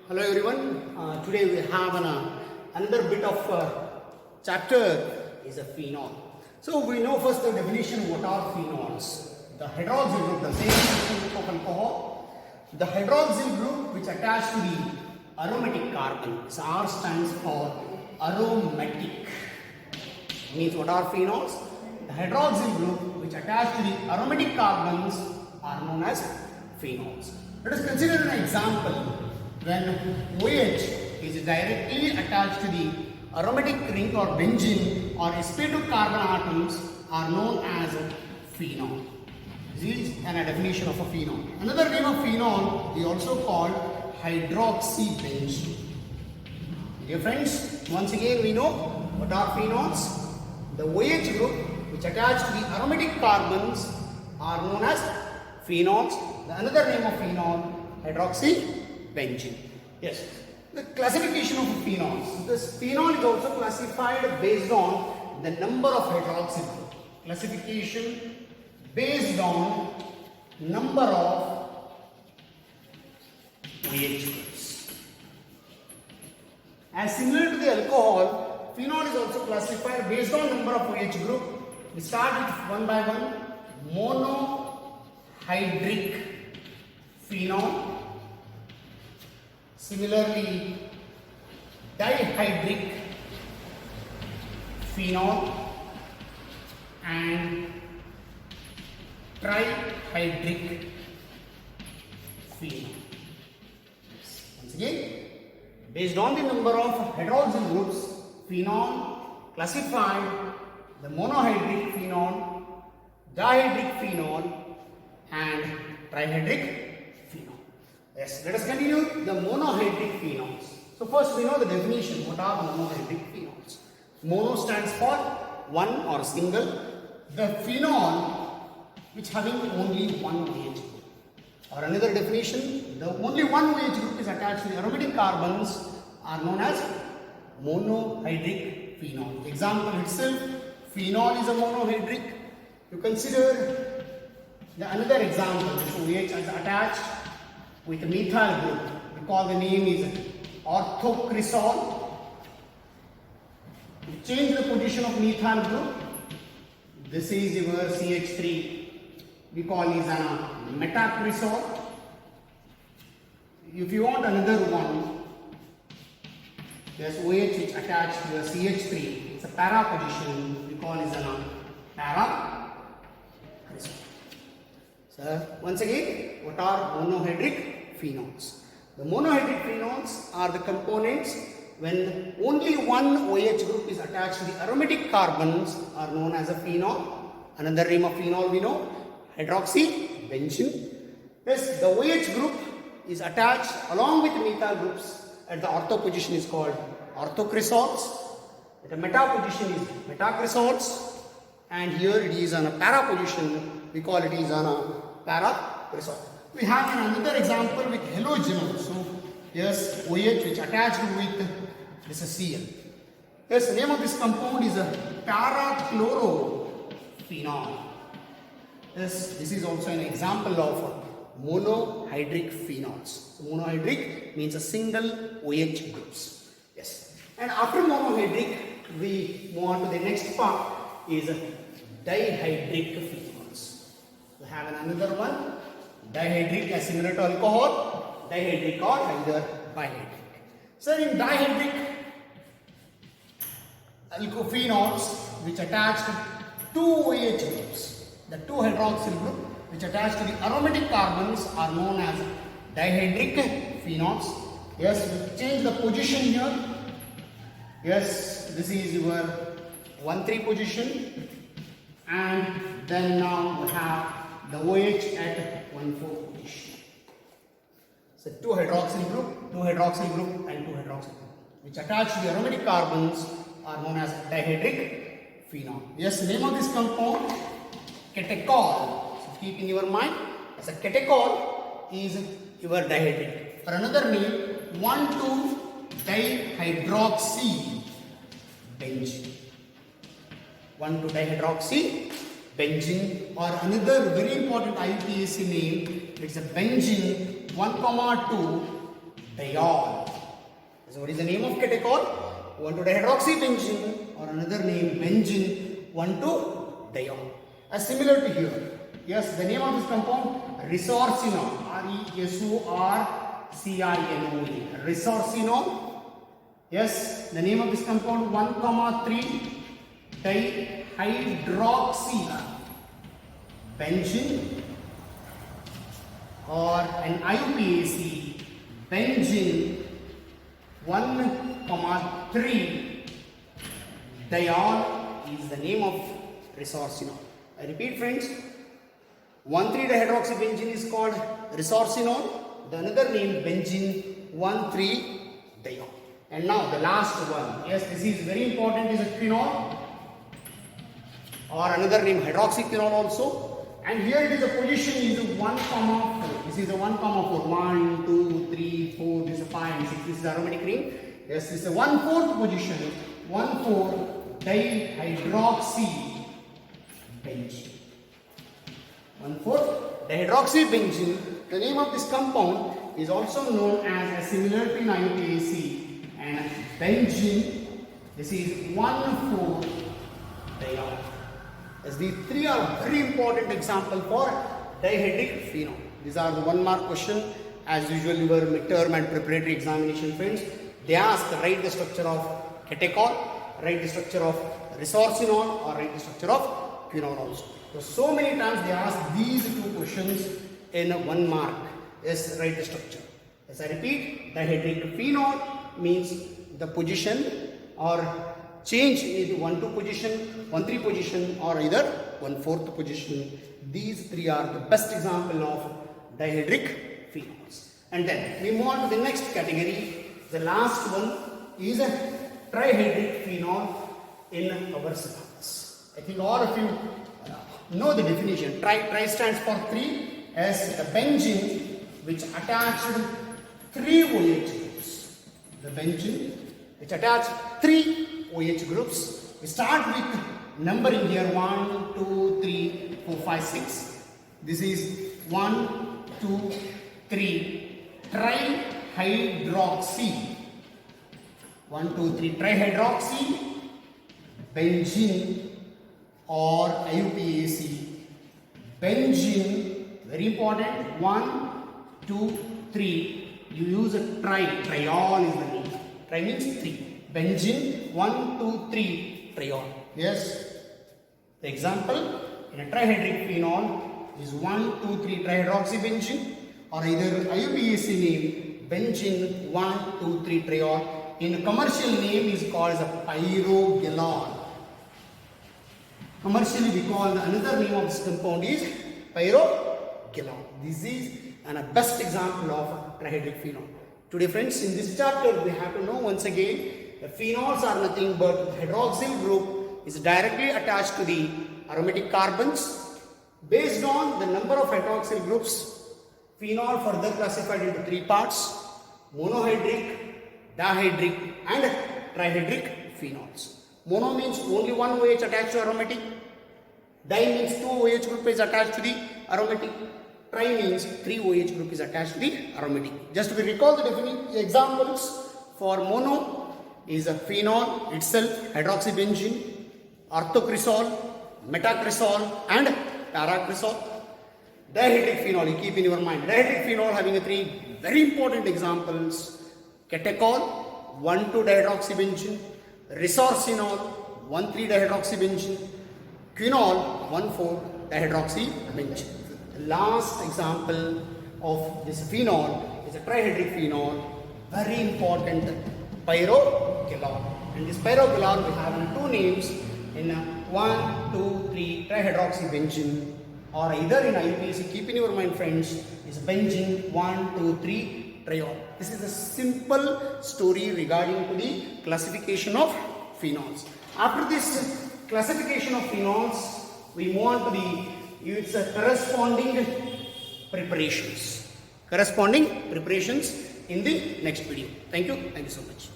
Hello everyone. Today we have another bit of chapter is a phenol. So we know first the definition what are phenols. The hydroxyl group, the same group of alcohol. The hydroxyl group which attached to the aromatic carbon. So R stands for aromatic. Means what are phenols? The hydroxyl group which attached to the aromatic carbons are known as phenols. Let us consider an example. When OH is directly attached to the aromatic ring or benzene or sp2 carbon atoms are known as phenol. This is a definition of a phenol. Another name of phenol is also called hydroxybenzene. Dear friends, once again we know what are phenols. The OH group which attach to the aromatic carbons are known as phenols. The another name of phenol, hydroxybenzene. Yes. The classification of phenols. This phenol is also classified based on the number of hydroxyl group. Classification based on number of OH groups. As similar to the alcohol, phenol is also classified based on number of OH group. We start with one by one. Monohydric phenol. Similarly, dihydric phenol and trihydric phenol. Once again, based on the number of hydroxyl groups, phenol classified the monohydric phenol, dihydric phenol and trihydric. Yes, let us continue the monohydric phenols. So first we know the definition. What are monohydric phenols? Mono stands for one or single. The phenol which having only one OH group. Or another definition, the only one OH group is attached to the aromatic carbons are known as monohydric phenol. Example itself, phenol is a monohydric. You consider the another example, this OH is attached with a methyl group. We call the name is orthocresol. We change the position of methyl group. This is your CH3. We call it a metacresol. If you want another one, there's OH which attached to your CH3. It's a para position. We call it a paracresol. So once again, what are monohydric phenols? The monohydric phenols are the components when only one OH group is attached to the aromatic carbons are known as a phenol. Another name of phenol we know, hydroxybenzene. Yes, the OH group is attached along with methyl groups at the ortho position is called orthocresols. At the meta position is metacresols. And here it is on a para position, we call it is on a paracresol. We have another example with halogenol. So, yes, OH which attached with this is Cl. Yes, the name of this compound is a parachlorophenol. Yes, this is also an example of monohydric phenols. So, monohydric means a single OH groups. Yes, and after monohydric, we move on to the next part is dihydric phenols. We have another one. Dihydric is similar to alcohol, dihydric or either bihydric. So in dihydric alkophenols which attach to two OH groups, the two hydroxyl group which attach to the aromatic carbons are known as dihydric phenols. Yes, we change the position here. Yes, this is your 1,3 position, and then now we have the OH at 1,4 position. So two hydroxyl group, and two hydroxyl group which attach to the aromatic carbons are known as dihydric phenol. Yes, name of this compound catechol. So keep in your mind as a catechol is your dihydric. For another name, 1,2-dihydroxybenzene. 1,2-dihydroxybenzene or another very important IUPAC name, it's a benzene 1,2 diol. So what is the name of catechol? 1,2-dihydroxybenzene, or another name benzene 1,2-diol. Similar to here. Yes, the name of this compound resorcinol. R-E-S-O-R-C-I-N-O-E. Resorcinol. Yes, the name of this compound 1,3-dihydroxy benzene, or an IUPAC benzene 1,3-diol is the name of resorcinol. I repeat, friends, 1,3-dihydroxybenzene is called resorcinol. The another name benzene 1,3-diol. And now the last one. Yes, this is very important. Is a phenol, or another name hydroxyquinol also. And here it is a position is 1,4. This is a 1,4. 1, 2, 3, 4. This is 5 and 6. This is aromatic ring. Yes, this is a 1/4 position. 1,4-dihydroxybenzene. 1,4-dihydroxybenzene. The name of this compound is also known as similar to IUPAC and benzene. This is 1,4-diol. As these three are very important example for dihydric phenol. These are the 1 mark question. As usual, your midterm and preparatory examination, friends. They ask write the structure of catechol, write the structure of resorcinol, or write the structure of quinol also. So many times they ask these two questions in 1 mark. Yes, write the structure. As I repeat, dihydric phenol means the position or change into 1,2 position, 1,3 position, or either 1/4 position. These three are the best example of dihydric phenols. And then we move on to the next category. The last one is a trihydric phenol in our syllabus. I think all of you know the definition. Tri stands for 3, as a benzene which attached 3 OH groups. The benzene which attached 3 OH groups. We start with numbering here 1, 2, 3, 4, 5, 6. This is 1, 2, 3 trihydroxy. 1, 2, 3 trihydroxy benzene, or IUPAC benzene. Very important. 1, 2, 3. You use a triol is the name. Tri means 3. Benzene 1, 2, 3 triol. Yes. The example in a trihydric phenol is 1, 2, 3 trihydroxybenzene, or either IUPAC name benzene 1, 2, 3 triol. In commercial name is called as a pyrogalol. Commercially we call another name of this compound is pyrogalol. This is a best example of trihydric phenol. Today, friends, in this chapter we have to know once again the phenols are nothing but hydroxyl group is directly attached to the aromatic carbons. Based on the number of hydroxyl groups, phenol further classified into 3 parts: monohydric, dihydric, and trihydric phenols. Mono means only 1 OH attached to aromatic. Di means 2 OH group is attached to the aromatic. Tri means 3 OH group is attached to the aromatic. Just to recall the examples for mono is a phenol itself, hydroxybenzene, orthocresol, metacresol, and paracresol. Dihydric phenol, you keep in your mind. Dihydric phenol having 3 very important examples: catechol, 1,2-dihydroxybenzene, resorcinol, 1,3-dihydroxybenzene, quinol, 1,4-dihydroxybenzene. The last example of this phenol is a trihydric phenol, very important, pyrogalol. And this pyrogalol we have 2 names in 1, 2, 3 trihydroxybenzene, or either in IUPAC, keep in your mind, friends, is benzene 1, 2, 3 triol. This is a simple story regarding to the classification of phenols. After this classification of phenols, we move on to the corresponding preparations. Corresponding preparations in the next video. Thank you so much.